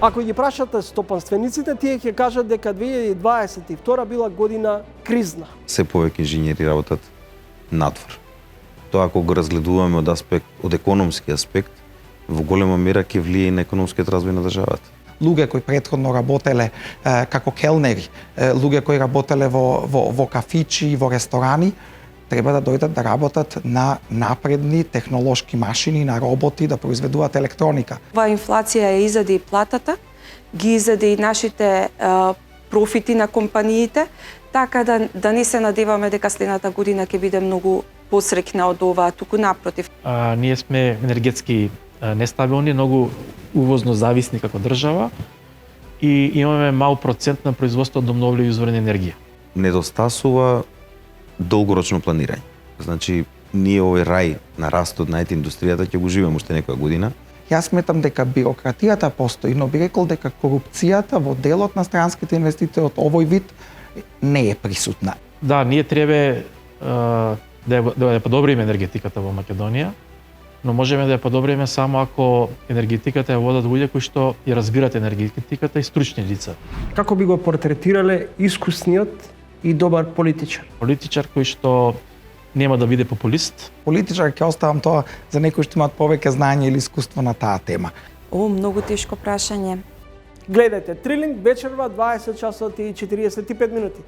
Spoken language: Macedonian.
Ако ги прашате стопанствениците, тие ќе кажат дека 2022 била година кризна. Се повеќе инженери работат надвор. Тоа ако го разгледуваме од економски аспект, во голема мера ќе влие и на економскиот развој на државата. Луѓе кои претходно работеле како келнери, луѓе кои работеле во кафичи и во ресторани, треба да дојдат да работат на напредни технолошки машини, на роботи, да произведуваат електроника. Ова инфлација ја изеде и платата, ги изеде и нашите профити на компаниите, така да не се надеваме дека следната година ќе биде многу посрекна од ова, туку напротив. Ние сме енергетски нестабилни, многу увозно зависни како држава и имаме мал процент на производство од обновливи извори на енергија. Недостасува долгорочно планирање. Значи, ние овој рај на растот на индустријата ќе го живееме уште некоја година. Јас сметам дека бирократијата постои, но би рекол дека корупцијата во делот на странските инвеститори од овој вид не е присутна. Да, ние треба да ја подобриме енергетиката во Македонија, но можеме да ја подобриме само ако енергетиката ја водат луѓе кои што ја разбират енергетиката и стручни лица. Како би го портретирале искусниот и добар политичар? Политичар кој што нема да биде популист. Политичар ќе оставам тоа за некои што имаат повеќе знаење или искуство на таа тема. О, многу тешко прашање. Гледајте Трилинг вечерва 20 часот и 45 минути.